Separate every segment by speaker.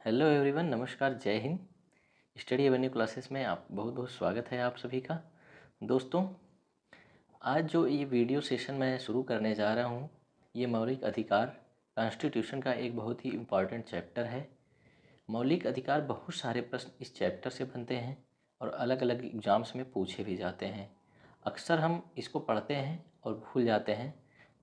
Speaker 1: Hello everyone, नमस्कार, जय Hind. Study Avenue classes में आप बहुत बहुत स्वागत है आप सभी का। दोस्तों, आज जो ये वीडियो सेशन मैं शुरू करने जा रहा हूँ, ये मौलिक अधिकार कॉन्स्टिट्यूशन का एक बहुत ही इम्पॉर्टेंट चैप्टर है। मौलिक अधिकार बहुत सारे प्रश्न इस चैप्टर से बनते हैं और अलग अलग एग्ज़ाम्स में पूछे भी जाते हैं। अक्सर हम इसको पढ़ते हैं और भूल जाते हैं,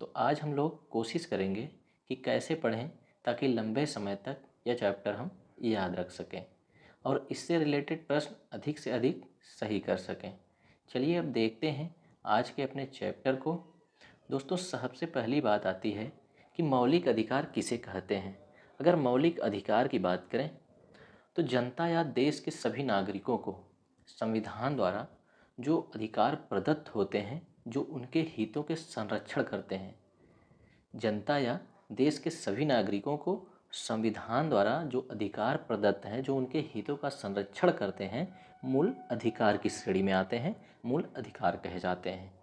Speaker 1: तो आज हम लोग कोशिश करेंगे कि कैसे पढ़ें ताकि लंबे समय तक यह चैप्टर हम याद रख सकें और इससे रिलेटेड प्रश्न अधिक से अधिक सही कर सकें। चलिए अब देखते हैं आज के अपने चैप्टर को। दोस्तों, सबसे पहली बात आती है कि मौलिक अधिकार किसे कहते हैं। अगर मौलिक अधिकार की बात करें तो जनता या देश के सभी नागरिकों को संविधान द्वारा जो अधिकार प्रदत्त होते हैं, जो उनके हितों के संरक्षण करते हैं। जनता या देश के सभी नागरिकों को संविधान द्वारा जो अधिकार प्रदत्त हैं, जो उनके हितों का संरक्षण करते हैं, मूल अधिकार की श्रेणी में आते हैं, मूल अधिकार कहे जाते हैं।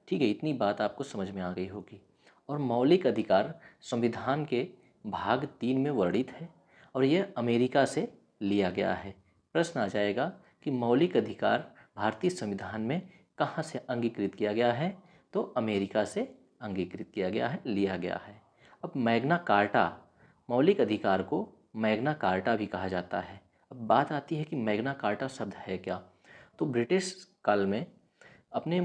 Speaker 1: ठीक है, इतनी बात आपको समझ में आ गई होगी। और मौलिक अधिकार संविधान के भाग 3 में वर्णित है और यह अमेरिका से लिया गया है। प्रश्न आ जाएगा कि मौलिक अधिकार भारतीय संविधान में कहाँ से अंगीकृत किया गया है, तो अमेरिका से अंगीकृत किया गया है, लिया गया है। अब मैग्ना कार्टा, मौलिक अधिकार को मैग्ना कार्टा भी कहा जाता है। अब बात आती है कि मैग्ना कार्टा शब्द है क्या। तो ब्रिटिश काल में अपने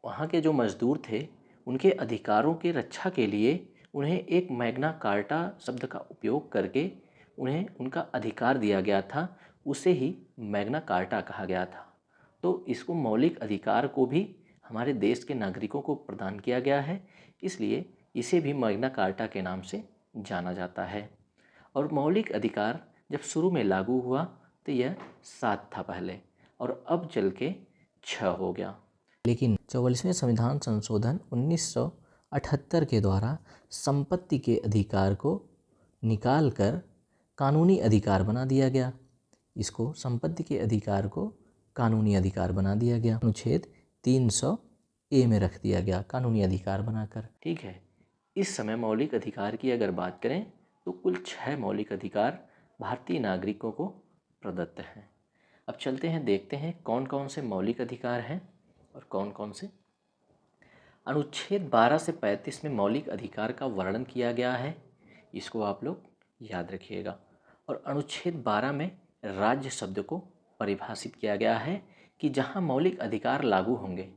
Speaker 1: वहाँ के जो मज़दूर थे, उनके अधिकारों की रक्षा के लिए उन्हें एक मैग्ना कार्टा शब्द का उपयोग करके उन्हें उनका अधिकार दिया गया था। उसे ही मैग्ना कार्टा कहा गया था। तो इसको मौलिक अधिकार को भी हमारे देश के नागरिकों को प्रदान किया गया है, इसलिए इसे भी मैग्ना कार्टा के नाम से जाना जाता है। और मौलिक अधिकार जब शुरू में लागू हुआ तो यह 7 था पहले, और अब चल के 6 हो गया। लेकिन 44वें संविधान संशोधन 1978 के द्वारा संपत्ति के अधिकार को निकाल कर कानूनी अधिकार बना दिया गया। इसको संपत्ति के अधिकार को कानूनी अधिकार बना दिया गया। अनुच्छेद 300 ए में रख दिया गया कानूनी अधिकार बनाकर। ठीक है, इस समय मौलिक अधिकार की अगर बात करें तो कुल 6 मौलिक अधिकार भारतीय नागरिकों को प्रदत्त हैं। अब चलते हैं, देखते हैं कौन कौन से मौलिक अधिकार हैं और कौन कौन से। अनुच्छेद 12 से 35 में मौलिक अधिकार का वर्णन किया गया है, इसको आप लोग याद रखिएगा। और अनुच्छेद 12 में राज्य शब्द को परिभाषित किया गया है कि जहां मौलिक अधिकार लागू होंगे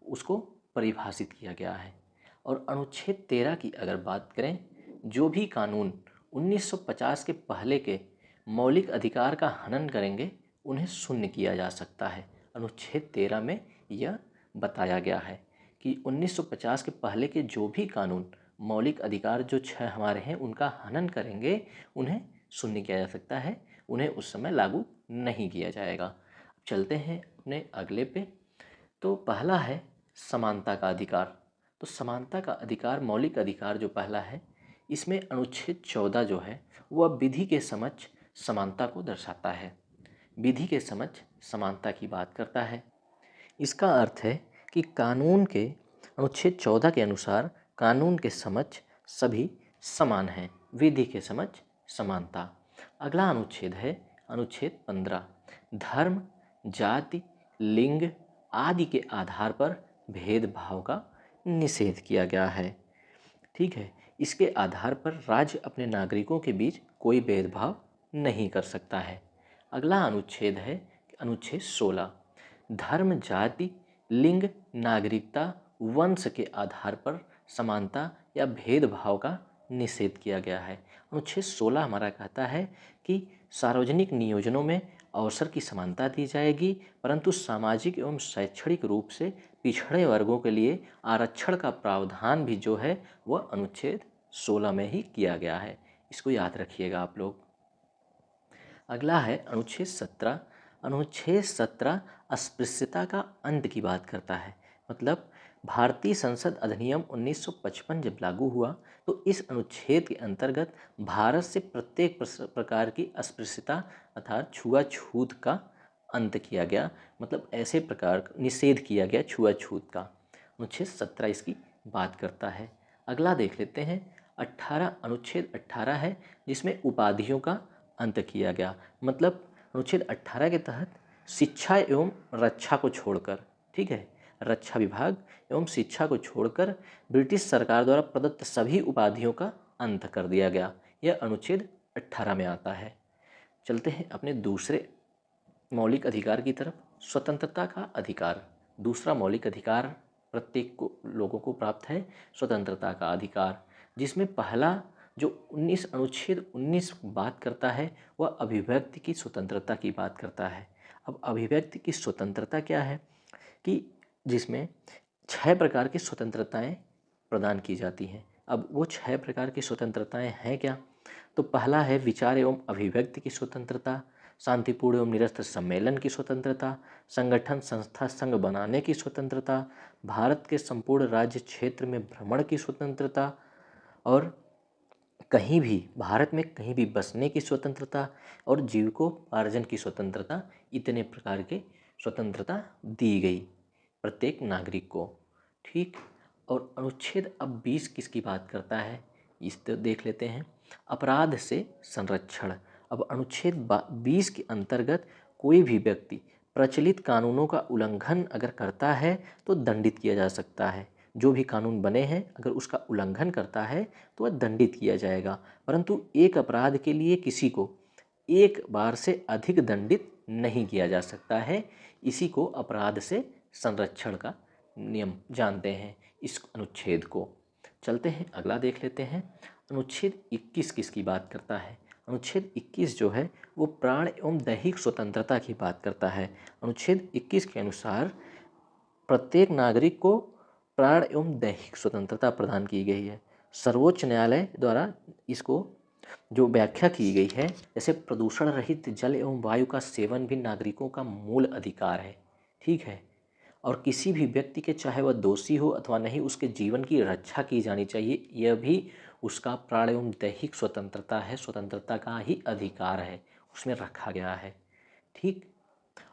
Speaker 1: उसको परिभाषित किया गया है। और अनुच्छेद 13 की अगर बात करें, जो भी कानून 1950 के पहले के मौलिक अधिकार का हनन करेंगे उन्हें शून्य किया जा सकता है। अनुच्छेद 13 में यह बताया गया है कि 1950 के पहले के जो भी कानून मौलिक अधिकार जो 6 हमारे हैं उनका हनन करेंगे उन्हें शून्य किया जा सकता है, उन्हें उस समय लागू नहीं किया जाएगा। चलते हैं अपने अगले पे। तो पहला है समानता का अधिकार। तो समानता का अधिकार मौलिक अधिकार जो पहला है, इसमें अनुच्छेद 14 जो है वह विधि के समक्ष समानता को दर्शाता है। विधि के समक्ष समानता की बात करता है। इसका अर्थ है कि कानून के अनुच्छेद 14 के अनुसार कानून के समक्ष सभी समान हैं, विधि के समक्ष समानता। अगला अनुच्छेद है अनुच्छेद 15। धर्म, जाति, लिंग आदि के आधार पर भेदभाव का निषेध किया गया है। ठीक है, इसके आधार पर राज्य अपने नागरिकों के बीच कोई भेदभाव नहीं कर सकता है। अगला अनुच्छेद है अनुच्छेद 16। धर्म, जाति, लिंग, नागरिकता, वंश के आधार पर समानता या भेदभाव का निषेध किया गया है। अनुच्छेद 16 हमारा कहता है कि सार्वजनिक नियोजनों में अवसर की समानता दी जाएगी, परंतु सामाजिक एवं शैक्षणिक रूप से पिछड़े वर्गों के लिए आरक्षण का प्रावधान भी जो है वह अनुच्छेद 16 में ही किया गया है। इसको याद रखिएगा आप लोग। अगला है अनुच्छेद 17। अनुच्छेद 17 अस्पृश्यता का अंत की बात करता है। मतलब भारतीय संसद अधिनियम 1955 जब लागू हुआ तो इस अनुच्छेद के अंतर्गत भारत से प्रत्येक प्रकार की अस्पृश्यता अर्थात छुआछूत का अंत किया गया। मतलब ऐसे प्रकार का निषेध किया गया छुआछूत का। अनुच्छेद 17 इसकी बात करता है। अगला देख लेते हैं 18। अनुच्छेद 18 है जिसमें उपाधियों का अंत किया गया। मतलब अनुच्छेद 18 के तहत शिक्षा एवं रक्षा को छोड़कर, ठीक है, रक्षा विभाग एवं शिक्षा को छोड़कर ब्रिटिश सरकार द्वारा प्रदत्त सभी उपाधियों का अंत कर दिया गया। यह अनुच्छेद 18 में आता है। चलते हैं अपने दूसरे मौलिक अधिकार की तरफ, स्वतंत्रता का अधिकार। दूसरा मौलिक अधिकार प्रत्येक को लोगों को प्राप्त है, स्वतंत्रता का अधिकार, जिसमें पहला जो 19 अनुच्छेद 19 बात करता है वह अभिव्यक्ति की स्वतंत्रता की बात करता है। अब अभिव्यक्ति की स्वतंत्रता क्या है कि जिसमें 6 प्रकार की स्वतंत्रताएं प्रदान की जाती हैं। अब वो 6 प्रकार की स्वतंत्रताएं हैं क्या? तो पहला है विचार एवं अभिव्यक्ति की स्वतंत्रता, शांतिपूर्ण एवं निरस्त्र सम्मेलन की स्वतंत्रता, संगठन संस्था संघ बनाने की स्वतंत्रता, भारत के संपूर्ण राज्य क्षेत्र में भ्रमण की स्वतंत्रता और कहीं भी भारत में कहीं भी बसने की स्वतंत्रता और जीविकोपार्जन की स्वतंत्रता। इतने प्रकार के स्वतंत्रता दी गई प्रत्येक नागरिक को, ठीक। और अनुच्छेद अब 20 किसकी बात करता है इस तो देख लेते हैं, अपराध से संरक्षण। अब अनुच्छेद 20 के अंतर्गत कोई भी व्यक्ति प्रचलित कानूनों का उल्लंघन अगर करता है तो दंडित किया जा सकता है। जो भी कानून बने हैं अगर उसका उल्लंघन करता है तो वह दंडित किया जाएगा, परंतु एक अपराध के लिए किसी को एक बार से अधिक दंडित नहीं किया जा सकता है। इसी को अपराध से संरक्षण का नियम जानते हैं इस अनुच्छेद को। चलते हैं अगला देख लेते हैं, अनुच्छेद 21 किसकी बात करता है? अनुच्छेद 21 जो है वो प्राण एवं दैहिक स्वतंत्रता की बात करता है। अनुच्छेद 21 के अनुसार प्रत्येक नागरिक को प्राण एवं दैहिक स्वतंत्रता प्रदान की गई है। सर्वोच्च न्यायालय द्वारा इसको जो व्याख्या की गई है, जैसे प्रदूषण रहित जल एवं वायु का सेवन भी नागरिकों का मूल अधिकार है, ठीक है। और किसी भी व्यक्ति के चाहे वह दोषी हो अथवा नहीं, उसके जीवन की रक्षा की जानी चाहिए, यह भी उसका प्राण एवं दैहिक स्वतंत्रता है, स्वतंत्रता का ही अधिकार है, उसमें रखा गया है, ठीक।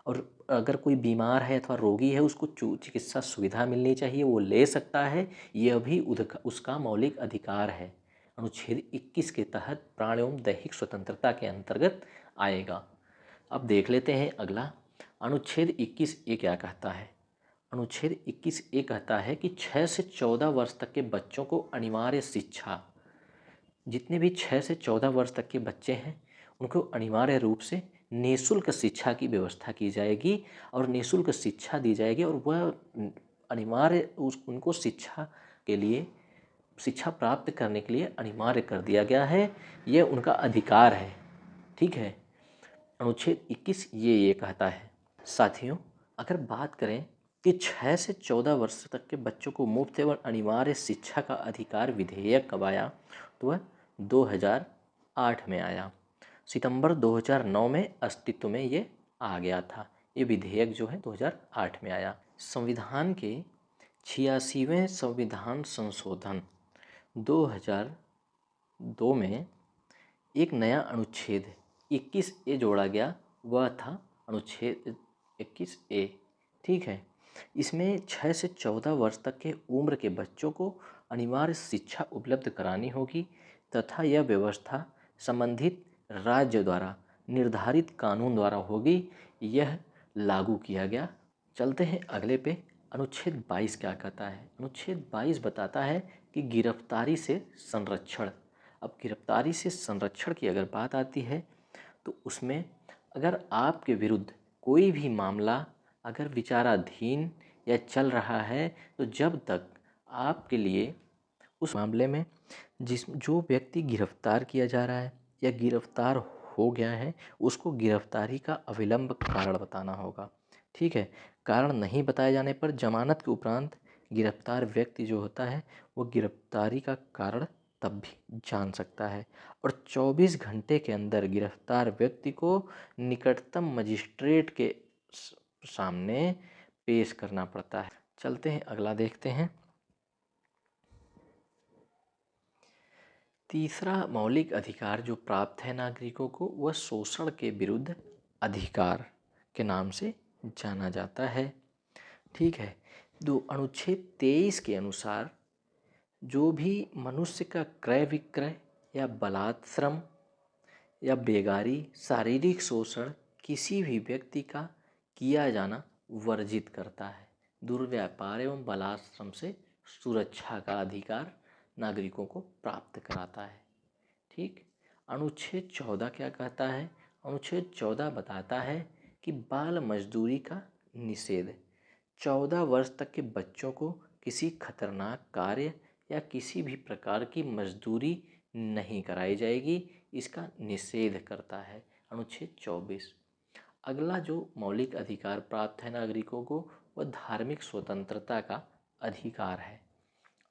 Speaker 1: और अगर कोई बीमार है अथवा रोगी है उसको चिकित्सा सुविधा मिलनी चाहिए, वो ले सकता है, यह भी उसका मौलिक अधिकार है। अनुच्छेद 21 के तहत प्राण एवं दैहिक स्वतंत्रता के अंतर्गत आएगा। अब देख लेते हैं अगला, अनुच्छेद 21 ए क्या कहता है? अनुच्छेद 21 ए कहता है कि 6 से 14 वर्ष तक के बच्चों को अनिवार्य शिक्षा, जितने भी 6 से 14 वर्ष तक के बच्चे हैं उनको अनिवार्य रूप से निःशुल्क शिक्षा की व्यवस्था की जाएगी और निःशुल्क शिक्षा दी जाएगी, और वह अनिवार्य उनको शिक्षा के लिए, शिक्षा प्राप्त करने के लिए अनिवार्य कर दिया गया है, यह उनका अधिकार है, ठीक है। अनुच्छेद 21 ये कहता है। साथियों, अगर बात करें कि 6 से 14 वर्ष तक के बच्चों को मुफ्त एवं अनिवार्य शिक्षा का अधिकार विधेयक कब आया, तो वह 2008 में आया। सितंबर 2009 में अस्तित्व में ये आ गया था। ये विधेयक जो है 2008 में आया। संविधान के 86वें संविधान संशोधन 2002 में एक नया अनुच्छेद 21 ए जोड़ा गया, वह था अनुच्छेद 21 ए, ठीक है। इसमें 6 से 14 वर्ष तक के उम्र के बच्चों को अनिवार्य शिक्षा उपलब्ध करानी होगी तथा यह व्यवस्था संबंधित राज्य द्वारा निर्धारित कानून द्वारा होगी, यह लागू किया गया। चलते हैं अगले पे, अनुच्छेद 22 क्या कहता है? अनुच्छेद 22 बताता है कि गिरफ्तारी से संरक्षण। अब गिरफ्तारी से संरक्षण की अगर बात आती है तो उसमें अगर आपके विरुद्ध कोई भी मामला अगर विचाराधीन या चल रहा है, तो जब तक आपके लिए उस मामले में जो व्यक्ति गिरफ्तार किया जा रहा है या गिरफ्तार हो गया है, उसको गिरफ्तारी का अविलंब कारण बताना होगा, ठीक है। कारण नहीं बताए जाने पर जमानत के उपरांत गिरफ्तार व्यक्ति जो होता है वो गिरफ्तारी का कारण तब भी जान सकता है, और 24 घंटे के अंदर गिरफ्तार व्यक्ति को निकटतम मजिस्ट्रेट के सामने पेश करना पड़ता है। चलते हैं अगला देखते हैं। तीसरा मौलिक अधिकार जो प्राप्त है नागरिकों को, वह शोषण के विरुद्ध अधिकार के नाम से जाना जाता है, ठीक है। अनुच्छेद 23 के अनुसार जो भी मनुष्य का क्रय विक्रय या बलात्श्रम या बेगारी, शारीरिक शोषण किसी भी व्यक्ति का किया जाना वर्जित करता है। दुर्व्यापार एवं बलाश्रम से सुरक्षा का अधिकार नागरिकों को प्राप्त कराता है। ठीक। अनुच्छेद 14 क्या कहता है? अनुच्छेद 14 बताता है कि बाल मजदूरी का निषेध। 14 वर्ष तक के बच्चों को किसी खतरनाक कार्य या किसी भी प्रकार की मजदूरी नहीं कराई जाएगी, इसका निषेध करता है अनुच्छेद 24। अगला जो मौलिक अधिकार प्राप्त है नागरिकों को, वह धार्मिक स्वतंत्रता का अधिकार है।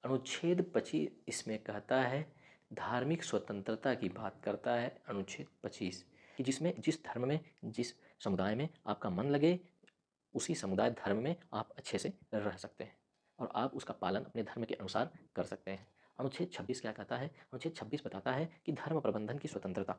Speaker 1: अनुच्छेद 25 इसमें कहता है, धार्मिक स्वतंत्रता की बात करता है अनुच्छेद 25 कि जिसमें जिस धर्म में, जिस समुदाय में आपका मन लगे, उसी समुदाय धर्म में आप अच्छे से रह सकते हैं और आप उसका पालन अपने धर्म के अनुसार कर सकते हैं। अनुच्छेद 26 क्या कहता है? अनुच्छेद 26 बताता है कि धर्म प्रबंधन की स्वतंत्रता,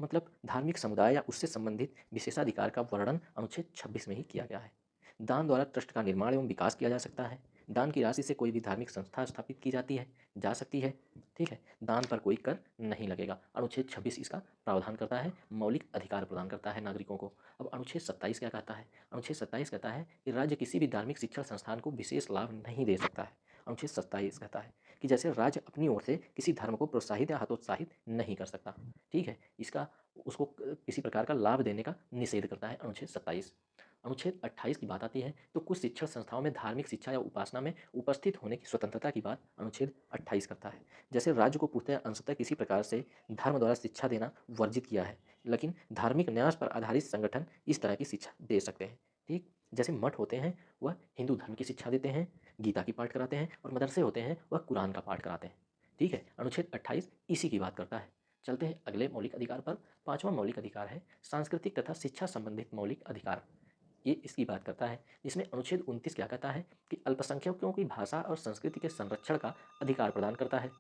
Speaker 1: मतलब धार्मिक समुदाय या उससे संबंधित विशेषाधिकार का वर्णन अनुच्छेद 26 में ही किया गया है। दान द्वारा ट्रस्ट का निर्माण एवं विकास किया जा सकता है। दान की राशि से कोई भी धार्मिक संस्था स्थापित की जाती है, जा सकती है। ठीक है। दान पर कोई कर नहीं लगेगा। अनुच्छेद 26 इसका प्रावधान करता है, मौलिक अधिकार प्रदान करता है नागरिकों को। अब अनुच्छेद 27 क्या कहता है? अनुच्छेद 27 कहता है कि राज्य किसी भी धार्मिक शिक्षण संस्थान को विशेष लाभ नहीं दे सकता है। अनुच्छेद 27 कहता है कि जैसे राज्य अपनी ओर से किसी धर्म को प्रोत्साहित या हतोत्साहित नहीं कर सकता। ठीक है। इसका उसको किसी प्रकार का लाभ देने का निषेध करता है अनुच्छेद 27। अनुच्छेद 28 की बात आती है तो कुछ शिक्षण संस्थाओं में धार्मिक शिक्षा या उपासना में उपस्थित होने की स्वतंत्रता की बात अनुच्छेद 28 करता है। जैसे राज्य को पूर्णतः अंशतः किसी प्रकार से धर्म द्वारा शिक्षा देना वर्जित किया है, लेकिन धार्मिक न्यास पर आधारित संगठन इस तरह की शिक्षा दे सकते हैं। ठीक। जैसे मठ होते हैं वह हिंदू धर्म की शिक्षा देते हैं, गीता की पाठ कराते हैं, और मदरसे होते हैं वह कुरान का पाठ कराते हैं। ठीक है। अनुच्छेद 28 इसी की बात करता है। चलते हैं अगले मौलिक अधिकार पर। पांचवा मौलिक अधिकार है सांस्कृतिक तथा शिक्षा संबंधित मौलिक अधिकार। ये इसकी बात करता है, जिसमें अनुच्छेद 29 क्या कहता है कि अल्पसंख्यकों की भाषा और संस्कृति के संरक्षण का अधिकार प्रदान करता है।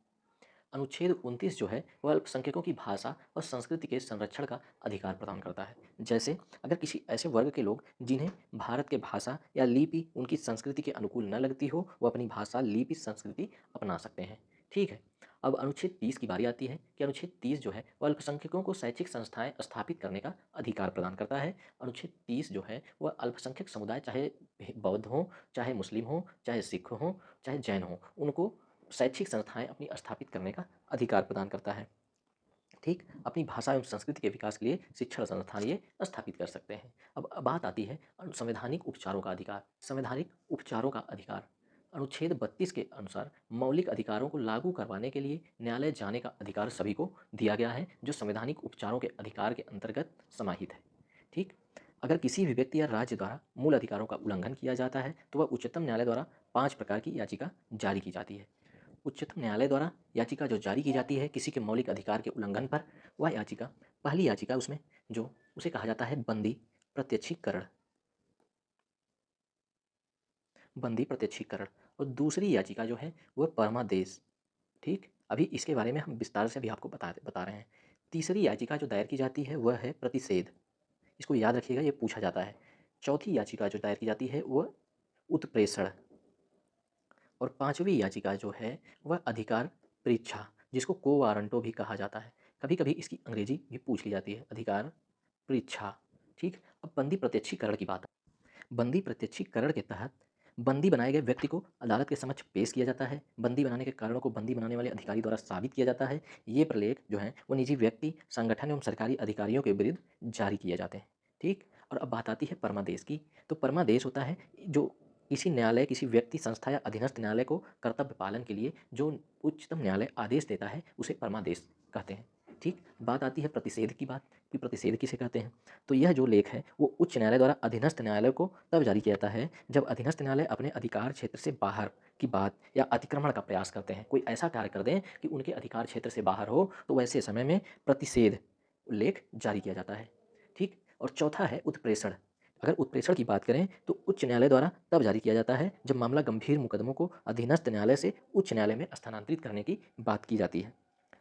Speaker 1: अनुच्छेद 29 जो है वह अल्पसंख्यकों की भाषा और संस्कृति के संरक्षण का अधिकार प्रदान करता है। जैसे अगर किसी ऐसे वर्ग के लोग जिन्हें भारत के भाषा या लिपि उनकी संस्कृति के अनुकूल न लगती हो, वो अपनी भाषा, लिपि, संस्कृति अपना सकते हैं। ठीक है। अब अनुच्छेद 30 की बारी आती है कि अनुच्छेद 30 जो है वह अल्पसंख्यकों को शैक्षिक संस्थाएं स्थापित करने का अधिकार प्रदान करता है। अनुच्छेद 30 जो है वह अल्पसंख्यक समुदाय, चाहे बौद्ध हों, चाहे मुस्लिम हों, चाहे सिख हों, चाहे जैन हों, उनको शैक्षिक संस्थाएं अपनी स्थापित करने का अधिकार प्रदान करता है। ठीक। अपनी भाषा एवं संस्कृति के विकास के लिए शिक्षण संस्थान ये स्थापित कर सकते हैं। अब बात आती है संवैधानिक उपचारों का अधिकार। संवैधानिक उपचारों का अधिकार अनुच्छेद 32 के अनुसार मौलिक अधिकारों को लागू करवाने के लिए न्यायालय जाने का अधिकार सभी को दिया गया है, जो संवैधानिक उपचारों के अधिकार के अंतर्गत समाहित है। ठीक। अगर किसी भी व्यक्ति या राज्य द्वारा मूल अधिकारों का उल्लंघन किया जाता है तो वह उच्चतम न्यायालय द्वारा 5 प्रकार की याचिका जारी की जाती है। उच्चतम न्यायालय द्वारा याचिका जो जारी की जाती है किसी के मौलिक अधिकार के उल्लंघन पर, वह याचिका, पहली याचिका उसमें जो उसे कहा जाता है बंदी प्रत्यक्षीकरण, बंदी प्रत्यक्षीकरण, और दूसरी याचिका जो है वह परमादेश। ठीक। अभी इसके बारे में हम विस्तार से भी आपको बता रहे हैं। तीसरी याचिका जो दायर की जाती है वह है प्रतिषेध। इसको याद रखिएगा, ये पूछा जाता है। चौथी याचिका जो दायर की जाती है वह उत्प्रेषण, और पांचवी याचिका जो है वह अधिकार परीक्षा, जिसको को वारंटो भी कहा जाता है। कभी कभी इसकी अंग्रेजी भी पूछ ली जाती है, अधिकार परीक्षा। ठीक। अब बंदी प्रत्यक्षीकरण की बात है। बंदी प्रत्यक्षीकरण के तहत बंदी बनाए गए व्यक्ति को अदालत के समक्ष पेश किया जाता है। बंदी बनाने के कारणों को बंदी बनाने वाले अधिकारी द्वारा साबित किया जाता है। ये प्रलेख जो है वो निजी व्यक्ति, संगठन एवं सरकारी अधिकारियों के विरुद्ध जारी किए जाते हैं। ठीक। और अब बात आती है परमादेश की। तो परमादेश होता है जो किसी न्यायालय, किसी व्यक्ति, संस्था या अधीनस्थ न्यायालय को कर्तव्य पालन के लिए जो उच्चतम न्यायालय आदेश देता है उसे परमादेश कहते हैं। ठीक। बात आती है प्रतिषेध की बात कि प्रतिषेध किसे कहते हैं। तो यह जो लेख है वो उच्च न्यायालय द्वारा अधीनस्थ न्यायालय को तब जारी किया जाता है जब अधीनस्थ न्यायालय अपने अधिकार क्षेत्र से बाहर की बात या अतिक्रमण का प्रयास करते हैं, कोई ऐसा कार्य कर दें कि उनके अधिकार क्षेत्र से बाहर हो, तो वैसे समय में प्रतिषेध लेख जारी किया जाता है। ठीक। और चौथा है उत्प्रेषण। अगर उत्प्रेषण की बात करें तो उच्च न्यायालय द्वारा तब जारी किया जाता है जब मामला गंभीर मुकदमों को अधीनस्थ न्यायालय से उच्च न्यायालय में स्थानांतरित करने की बात की जाती है।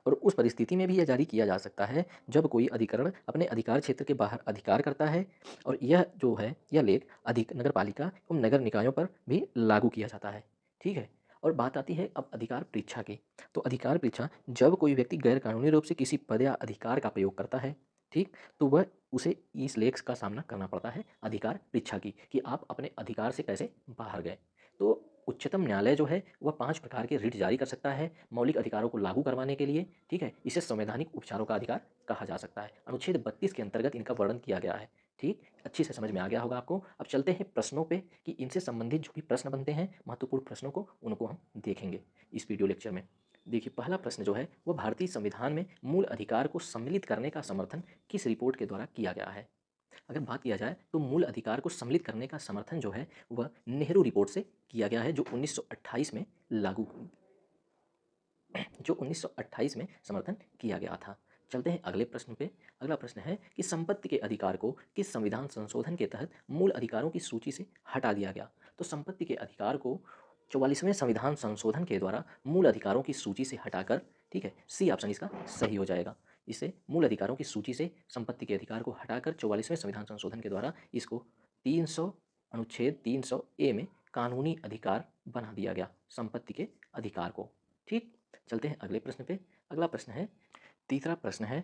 Speaker 1: और उस परिस्थिति में भी यह जारी किया जा सकता है जब कोई अधिकरण अपने अधिकार क्षेत्र के बाहर अधिकार करता है, और यह जो है यह लेख अधिक नगर पालिका एवं नगर निकायों पर भी लागू किया जाता है। ठीक है। और बात आती है अब अधिकार परीक्षा की। तो अधिकार परीक्षा जब कोई व्यक्ति गैर कानूनी रूप से किसी पद या अधिकार का प्रयोग करता है ठीक, तो वह उसे इस लेख का सामना करना पड़ता है अधिकार परीक्षा की, कि आप अपने अधिकार से कैसे बाहर गए। तो उच्चतम न्यायालय जो है वह 5 प्रकार के रिट जारी कर सकता है मौलिक अधिकारों को लागू करवाने के लिए, ठीक है? इसे संवैधानिक उपचारों का अधिकार कहा जा सकता है। अनुच्छेद 32 के अंतर्गत इनका वर्णन किया गया है, ठीक? अच्छी से समझ में आ गया होगा आपको। अब चलते हैं प्रश्नों पे कि इनसे संबंधित जो भी प्रश्न बनते हैं, महत्वपूर्ण प्रश्नों को, उनको हम देखेंगे इस वीडियो लेक्चर में। देखिए पहला प्रश्न जो है वह भारतीय संविधान में मूल अधिकार को सम्मिलित करने का समर्थन किस रिपोर्ट के द्वारा किया गया है? अगर बात किया जाए तो मूल अधिकार को सम्मिलित करने का समर्थन जो है वह नेहरू रिपोर्ट से किया गया है, जो 1928 में लागू जो 1928 में समर्थन किया गया था। चलते हैं अगले प्रश्न पे। अगला प्रश्न है कि संपत्ति के अधिकार को किस संविधान संशोधन के तहत मूल अधिकारों की सूची से हटा दिया गया? तो संपत्ति के अधिकार को 44वें संविधान संशोधन के द्वारा मूल अधिकारों की सूची से हटाकर, ठीक है, सी ऑप्शन इसका सही हो जाएगा। इसे मूल अधिकारों की सूची से संपत्ति के अधिकार को हटाकर 44वें संविधान संशोधन के द्वारा इसको 300 अनुच्छेद 300 ए में कानूनी अधिकार बना दिया गया संपत्ति के अधिकार को। ठीक, चलते हैं अगले प्रश्न पे। अगला प्रश्न है, तीसरा प्रश्न है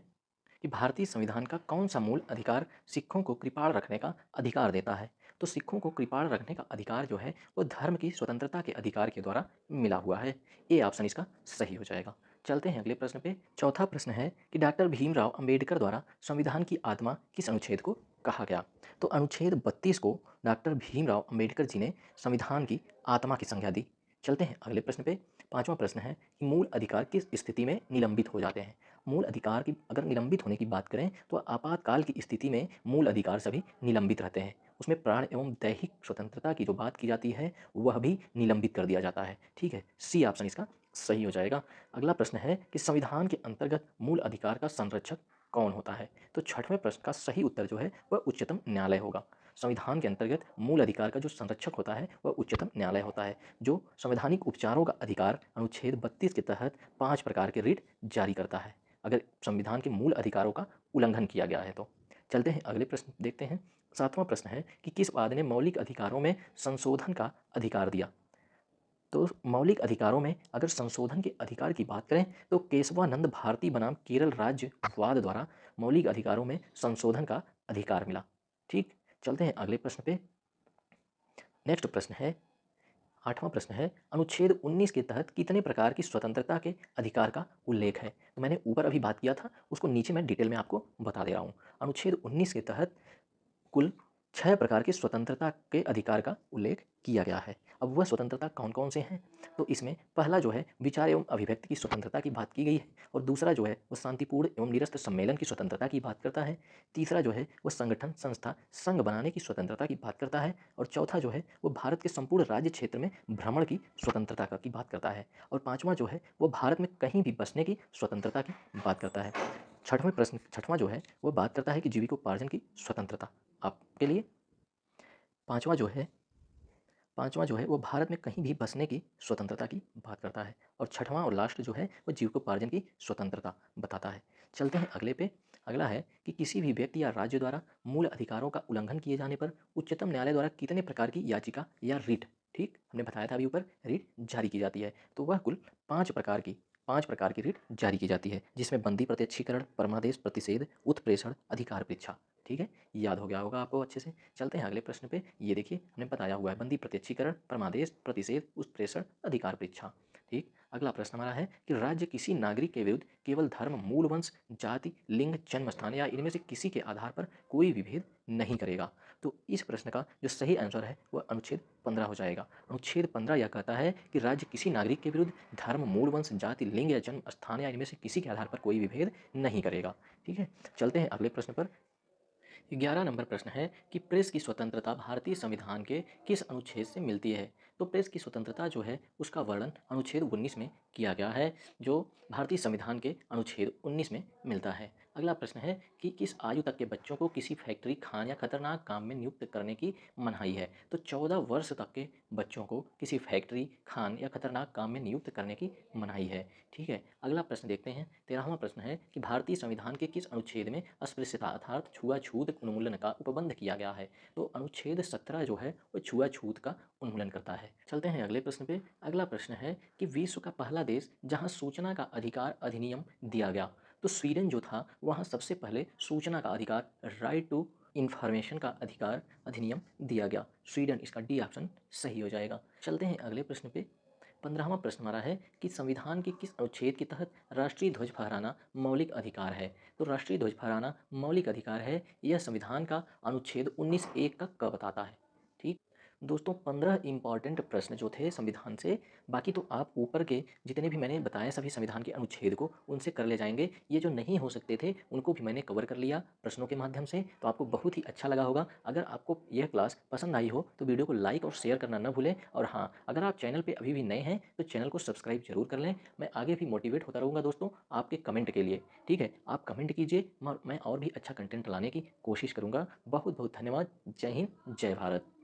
Speaker 1: कि भारतीय संविधान का कौन सा मूल अधिकार सिखों को कृपाण रखने का अधिकार देता है? तो सिखों को कृपाण रखने का अधिकार जो है वो धर्म की स्वतंत्रता के अधिकार के द्वारा मिला हुआ है। ए ऑप्शन इसका सही हो जाएगा। चलते हैं अगले प्रश्न पे। चौथा प्रश्न है कि डॉक्टर भीमराव अंबेडकर द्वारा संविधान की आत्मा किस अनुच्छेद को कहा गया? तो अनुच्छेद 32 को डॉक्टर भीमराव अंबेडकर जी ने संविधान की आत्मा की संज्ञा दी। चलते हैं अगले प्रश्न पे। पांचवा प्रश्न है कि मूल अधिकार किस स्थिति में निलंबित हो जाते हैं? मूल अधिकार की अगर निलंबित होने की बात करें तो आपातकाल की स्थिति में मूल अधिकार सभी निलंबित रहते हैं। उसमें प्राण एवं दैहिक स्वतंत्रता की जो बात की जाती है वह भी निलंबित कर दिया जाता है। ठीक है, सी ऑप्शन इसका सही हो जाएगा। अगला प्रश्न है कि संविधान के अंतर्गत मूल अधिकार का संरक्षक कौन होता है? तो छठवें प्रश्न का सही उत्तर जो है वह उच्चतम न्यायालय होगा। संविधान के अंतर्गत मूल अधिकार का जो संरक्षक होता है वह उच्चतम न्यायालय होता है, जो संवैधानिक उपचारों का अधिकार अनुच्छेद 32 के तहत 5 प्रकार के रिट जारी करता है अगर संविधान के मूल अधिकारों का उल्लंघन किया गया है तो। चलते हैं अगले प्रश्न देखते हैं। सातवां प्रश्न है कि किस वाद ने मौलिक अधिकारों में संशोधन का अधिकार दिया? तो मौलिक अधिकारों में अगर संशोधन के अधिकार की बात करें तो केशवानंद भारती बनाम केरल राज्य वाद द्वारा मौलिक अधिकारों में संशोधन का अधिकार मिला। ठीक, चलते हैं अगले प्रश्न पे। नेक्स्ट प्रश्न है, आठवां प्रश्न है, अनुच्छेद 19 के तहत कितने प्रकार की स्वतंत्रता के अधिकार का उल्लेख है? तो मैंने ऊपर अभी बात किया था, उसको नीचे मैं डिटेल में आपको बता दे रहा हूँ। अनुच्छेद 19 के तहत कुल 6 प्रकार की स्वतंत्रता के अधिकार का उल्लेख किया गया है। अब वह स्वतंत्रता कौन-कौन से हैं? तो इसमें पहला जो है विचार एवं अभिव्यक्ति की स्वतंत्रता की बात की गई है, और दूसरा जो है वो शांतिपूर्ण एवं निरस्त सम्मेलन की स्वतंत्रता की बात करता है। तीसरा जो है वो संगठन, संस्था, संघ बनाने की स्वतंत्रता की बात करता है, और चौथा जो है वो भारत के संपूर्ण राज्य क्षेत्र में भ्रमण की स्वतंत्रता की बात करता है, और पाँचवां जो है वो भारत में कहीं भी बसने की स्वतंत्रता की बात करता है। छठवां जो है वो बात करता है कि जीविकोपार्जन की स्वतंत्रता आपके लिए। पाँचवां जो है पाँचवां जो है वो भारत में कहीं भी बसने की स्वतंत्रता की बात करता है, और छठवां और लास्ट जो है वो जीविकोपार्जन की स्वतंत्रता बताता है। चलते हैं अगले पे। अगला है कि किसी भी व्यक्ति या राज्य द्वारा मूल अधिकारों का उल्लंघन किए जाने पर उच्चतम न्यायालय द्वारा कितने प्रकार की याचिका या रिट, ठीक हमने बताया था अभी ऊपर, रिट जारी की जाती है। तो वह कुल 5 प्रकार की रिट जारी की जाती है, जिसमें बंदी प्रत्यक्षीकरण, परमादेश, प्रतिषेध, उत्प्रेषण, अधिकार परीक्षा। ठीक है, याद हो गया होगा आपको अच्छे से। चलते हैं अगले प्रश्न पे। ये देखिए हमने बताया हुआ है बंदी प्रत्यक्षीकरण, परमादेश, प्रतिषेध, उत्प्रेषण, अधिकार परीक्षा। ठीक, अगला प्रश्न हमारा है कि राज्य किसी नागरिक के विरुद्ध केवल धर्म, मूल वंश, जाति, लिंग, जन्म स्थान या इनमें से किसी के आधार पर कोई भी भेद नहीं करेगा? तो इस प्रश्न का जो सही आंसर है वह अनुच्छेद 15 हो जाएगा। अनुच्छेद 15 यह कहता है कि राज्य किसी नागरिक के विरुद्ध धर्म, मूल वंश, जाति, लिंग या जन्म स्थान या इनमें से किसी के आधार पर कोई भी भेद नहीं करेगा। ठीक है, चलते हैं अगले प्रश्न पर। 11 नंबर प्रश्न है कि प्रेस की स्वतंत्रता भारतीय संविधान के किस अनुच्छेद से मिलती है? तो प्रेस की स्वतंत्रता जो है उसका वर्णन अनुच्छेद 19 में किया गया है, जो भारतीय संविधान के अनुच्छेद 19 में मिलता है। अगला प्रश्न है कि किस आयु तक के बच्चों को किसी फैक्ट्री, खान या खतरनाक काम में नियुक्त करने की मनाही है? तो 14 वर्ष तक के बच्चों को किसी फैक्ट्री, खान या खतरनाक काम में नियुक्त करने की मनाही है। ठीक है, अगला प्रश्न देखते हैं। 13वां प्रश्न है कि भारतीय संविधान के किस अनुच्छेद में अस्पृश्यता अर्थात छुआछूत उन्मूलन का उपबंध किया गया है? तो अनुच्छेद 17 जो है वो छुआछूत का उन्मूलन करता है। चलते हैं अगले प्रश्न पे। अगला प्रश्न है कि विश्व का पहला देश जहां सूचना का अधिकार अधिनियम दिया गया, तो स्वीडन जो था वहाँ सबसे पहले सूचना का अधिकार, राइट टू इन्फॉर्मेशन का अधिकार अधिनियम दिया गया। स्वीडन, इसका डी ऑप्शन सही हो जाएगा। चलते हैं अगले प्रश्न पे। 15वां प्रश्न हमारा है कि संविधान के किस अनुच्छेद के तहत राष्ट्रीय ध्वज फहराना मौलिक अधिकार है। तो राष्ट्रीय ध्वज फहराना मौलिक अधिकार है, यह संविधान का अनुच्छेद 19(1) का क बताता है। ठीक दोस्तों, 15 इंपॉर्टेंट प्रश्न जो थे संविधान से, बाकी तो आप ऊपर के जितने भी मैंने बताए सभी संविधान के अनुच्छेद को उनसे कर ले जाएंगे। ये जो नहीं हो सकते थे उनको भी मैंने कवर कर लिया प्रश्नों के माध्यम से, तो आपको बहुत ही अच्छा लगा होगा। अगर आपको यह क्लास पसंद आई हो तो वीडियो को लाइक और शेयर करना न भूलें। और हाँ, अगर आप चैनल पर अभी भी नए हैं तो चैनल को सब्सक्राइब जरूर कर लें। मैं आगे भी मोटिवेट होता रहूँगा दोस्तों आपके कमेंट के लिए। ठीक है, आप कमेंट कीजिए, मैं और भी अच्छा कंटेंट लाने की कोशिश करूँगा। बहुत बहुत धन्यवाद। जय हिंद, जय भारत।